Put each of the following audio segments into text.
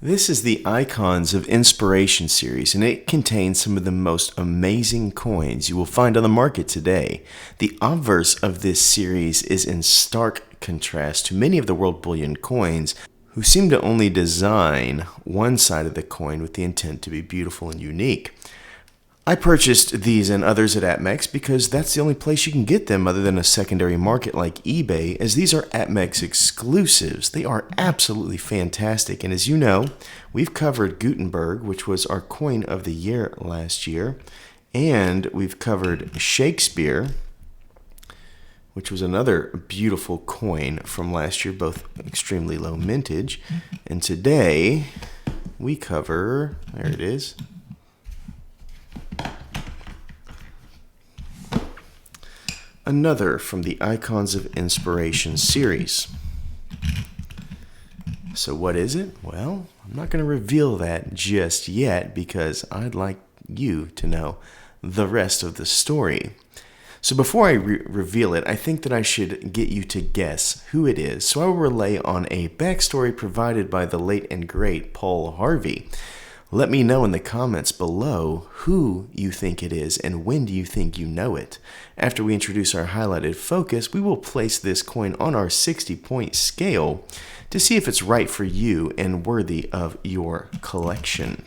This is the Icons of Inspiration series, and it contains some of the most amazing coins you will find on the market today. The obverse of this series is in stark contrast to many of the world bullion coins, who seem to only design one side of the coin with the intent to be beautiful and unique. I purchased these and others at APMEX because that's the only place you can get them other than a secondary market like eBay, as these are APMEX exclusives. They are absolutely fantastic, and as you know, we've covered Gutenberg, which was our coin of the year last year, and we've covered Shakespeare, which was another beautiful coin from last year, both extremely low mintage. And today, we cover, there it is, another from the Icons of Inspiration series. So what is it? Well, I'm not going to reveal that just yet because I'd like you to know the rest of the story. So before I reveal it, I think that I should get you to guess who it is. So I will relay on a backstory provided by the late and great Paul Harvey. Let me know in the comments below who you think it is and when do you think you know it. After we introduce our highlighted focus, we will place this coin on our 60-point scale to see if it's right for you and worthy of your collection.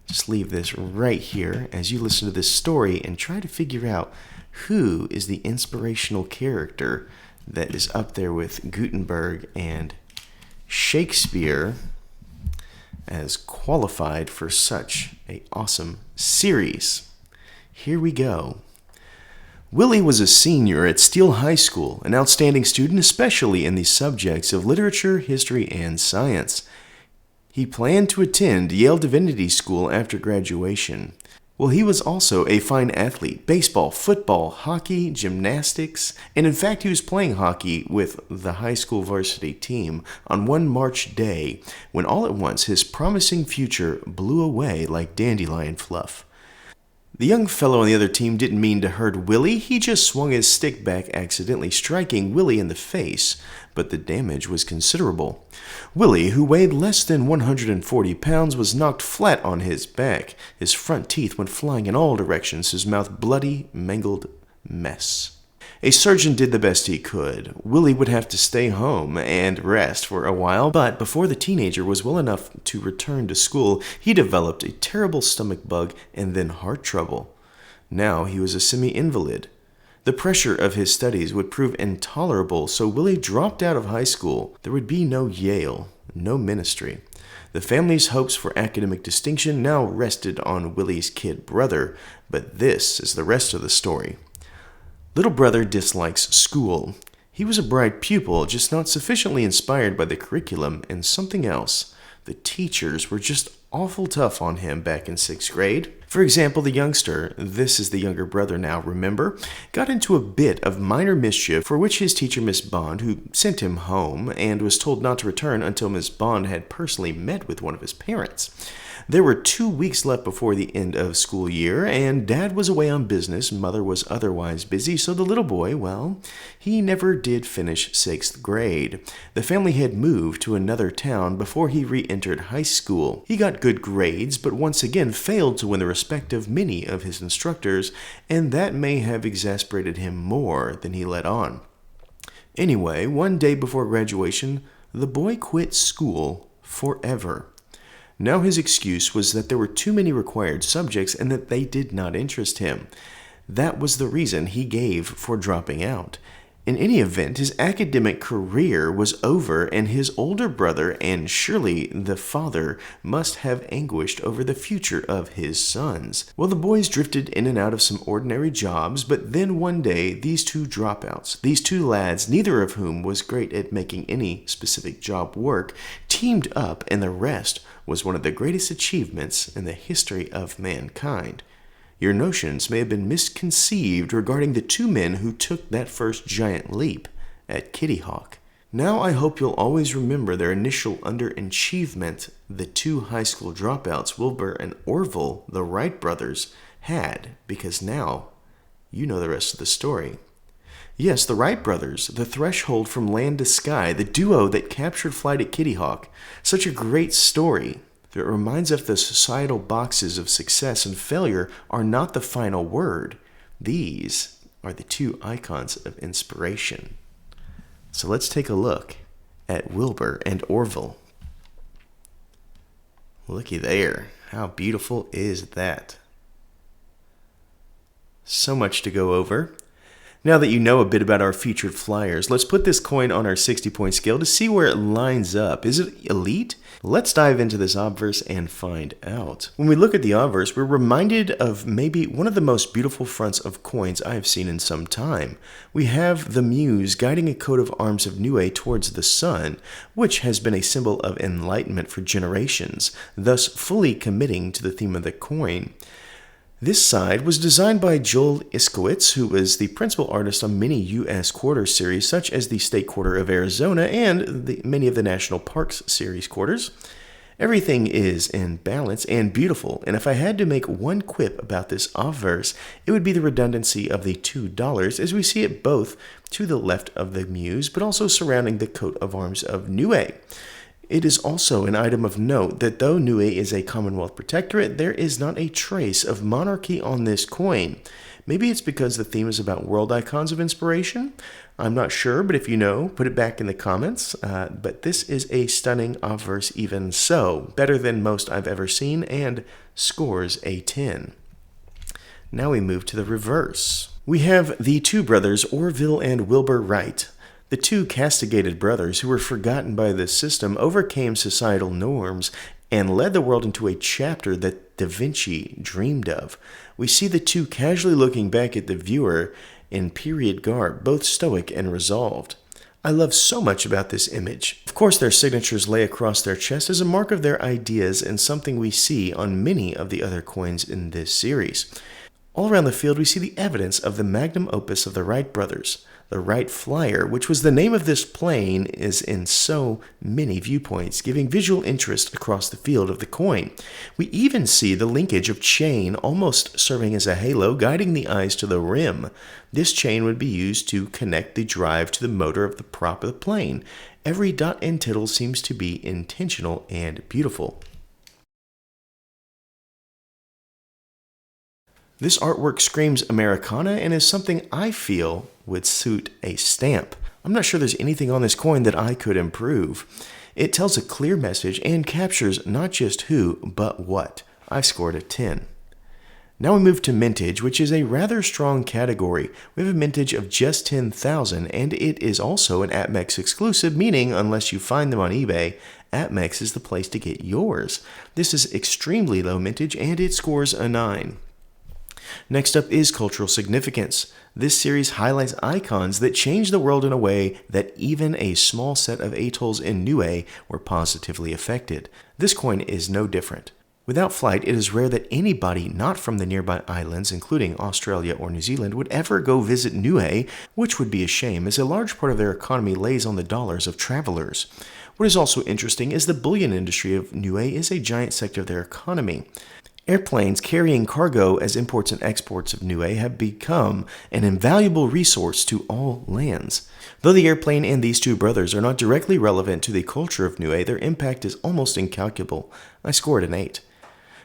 Just leave this right here as you listen to this story and try to figure out who is the inspirational character that is up there with Gutenberg and Shakespeare as qualified for such an awesome series. Here we go. Willie was a senior at Steele High School, an outstanding student especially in the subjects of literature, history, and science. He planned to attend Yale Divinity School after graduation. Well, he was also a fine athlete: baseball, football, hockey, gymnastics, and in fact he was playing hockey with the high school varsity team on one March day when all at once his promising future blew away like dandelion fluff. The young fellow on the other team didn't mean to hurt Willie. He just swung his stick back, accidentally striking Willie in the face, but the damage was considerable. Willie, who weighed less than 140 pounds, was knocked flat on his back. His front teeth went flying in all directions, his mouth bloody, mangled mess. A surgeon did the best he could. Willie would have to stay home and rest for a while, but before the teenager was well enough to return to school, he developed a terrible stomach bug and then heart trouble. Now he was a semi-invalid. The pressure of his studies would prove intolerable, so Willie dropped out of high school. There would be no Yale, no ministry. The family's hopes for academic distinction now rested on Willie's kid brother, but this is the rest of the story. Little brother dislikes school. He was a bright pupil, just not sufficiently inspired by the curriculum and something else. The teachers were just awful tough on him back in 6th grade. For example, the youngster, this is the younger brother now, remember, got into a bit of minor mischief for which his teacher, Miss Bond, who sent him home and was told not to return until Miss Bond had personally met with one of his parents. There were 2 weeks left before the end of school year, and Dad was away on business, Mother was otherwise busy, so the little boy, well, he never did finish 6th grade. The family had moved to another town before he re-entered high school. He got good grades, but once again failed to win the respect of many of his instructors, and that may have exasperated him more than he let on. Anyway, one day before graduation, the boy quit school forever. Now his excuse was that there were too many required subjects and that they did not interest him. That was the reason he gave for dropping out. In any event, his academic career was over, and his older brother, and surely the father, must have anguished over the future of his sons. Well, the boys drifted in and out of some ordinary jobs, but then one day, these two dropouts, these two lads, neither of whom was great at making any specific job work, teamed up, and the rest was one of the greatest achievements in the history of mankind. Your notions may have been misconceived regarding the two men who took that first giant leap at Kitty Hawk. Now I hope you'll always remember their initial underachievement the two high school dropouts Wilbur and Orville, the Wright brothers, had, because now you know the rest of the story. Yes, the Wright brothers, the threshold from land to sky, the duo that captured flight at Kitty Hawk. Such a great story. It reminds us the societal boxes of success and failure are not the final word. These are the two icons of inspiration. So let's take a look at Wilbur and Orville. Looky there. How beautiful is that? So much to go over. Now that you know a bit about our featured flyers, let's put this coin on our 60-point scale to see where it lines up. Is it elite? Let's dive into this obverse and find out. When we look at the obverse, we're reminded of maybe one of the most beautiful fronts of coins I've seen in some time. We have the muse guiding a coat of arms of Niue towards the sun, which has been a symbol of enlightenment for generations, thus fully committing to the theme of the coin. This side was designed by Joel Iskowitz, who was the principal artist on many U.S. quarter series, such as the State Quarter of Arizona and many of the National Parks series quarters. Everything is in balance and beautiful, and if I had to make one quip about this obverse, it would be the redundancy of the $2, as we see it both to the left of the muse, but also surrounding the coat of arms of Niue. It is also an item of note that though Niue is a Commonwealth protectorate, there is not a trace of monarchy on this coin. Maybe it's because the theme is about world icons of inspiration? I'm not sure, but if you know, put it back in the comments. But this is a stunning obverse even so, better than most I've ever seen, and scores a 10. Now we move to the reverse. We have the two brothers, Orville and Wilbur Wright. The two castigated brothers who were forgotten by the system overcame societal norms and led the world into a chapter that Da Vinci dreamed of. We see the two casually looking back at the viewer in period garb, both stoic and resolved. I love so much about this image. Of course, their signatures lay across their chest as a mark of their ideas and something we see on many of the other coins in this series. All around the field, we see the evidence of the magnum opus of the Wright brothers. The Wright Flyer, which was the name of this plane, is in so many viewpoints, giving visual interest across the field of the coin. We even see the linkage of chain almost serving as a halo, guiding the eyes to the rim. This chain would be used to connect the drive to the motor of the prop of the plane. Every dot and tittle seems to be intentional and beautiful. This artwork screams Americana and is something I feel would suit a stamp. I'm not sure there's anything on this coin that I could improve. It tells a clear message and captures not just who, but what. I scored a 10. Now we move to mintage, which is a rather strong category. We have a mintage of just 10,000, and it is also an APMEX exclusive, meaning unless you find them on eBay, APMEX is the place to get yours. This is extremely low mintage, and it scores a 9. Next up is cultural significance. This series highlights icons that change the world in a way that even a small set of atolls in Niue were positively affected. This coin is no different. Without flight, it is rare that anybody not from the nearby islands, including Australia or New Zealand, would ever go visit Niue, which would be a shame, as a large part of their economy lays on the dollars of travelers. What is also interesting is the bullion industry of Niue is a giant sector of their economy. Airplanes carrying cargo as imports and exports of Niue have become an invaluable resource to all lands. Though the airplane and these two brothers are not directly relevant to the culture of Niue, their impact is almost incalculable. I scored an 8.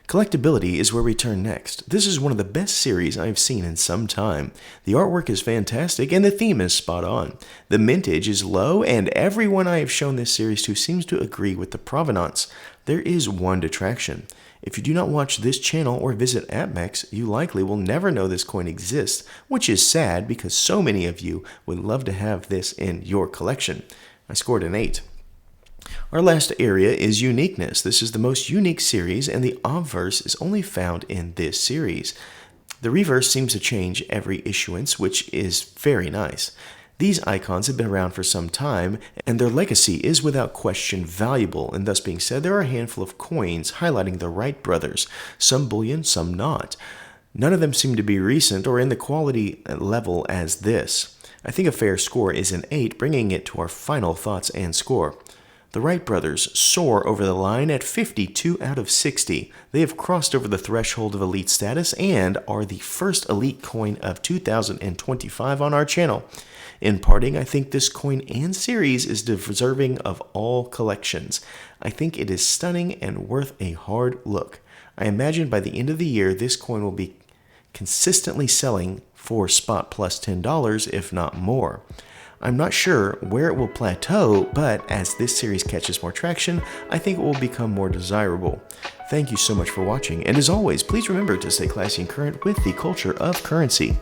Collectability is where we turn next. This is one of the best series I've seen in some time. The artwork is fantastic and the theme is spot on. The mintage is low and everyone I have shown this series to seems to agree with the provenance. There is one detraction. If you do not watch this channel or visit APMEX, you likely will never know this coin exists, which is sad because so many of you would love to have this in your collection. I scored an 8. Our last area is uniqueness. This is the most unique series, and the obverse is only found in this series. The reverse seems to change every issuance, which is very nice. These icons have been around for some time, and their legacy is without question valuable, and thus being said, there are a handful of coins highlighting the Wright brothers, some bullion, some not. None of them seem to be recent or in the quality level as this. I think a fair score is an 8, bringing it to our final thoughts and score. The Wright brothers soar over the line at 52 out of 60. They have crossed over the threshold of elite status and are the first elite coin of 2025 on our channel. In parting, I think this coin and series is deserving of all collections. I think it is stunning and worth a hard look. I imagine by the end of the year, this coin will be consistently selling for spot plus $10, if not more. I'm not sure where it will plateau, but as this series catches more traction, I think it will become more desirable. Thank you so much for watching, and as always, please remember to stay classy and current with the culture of currency.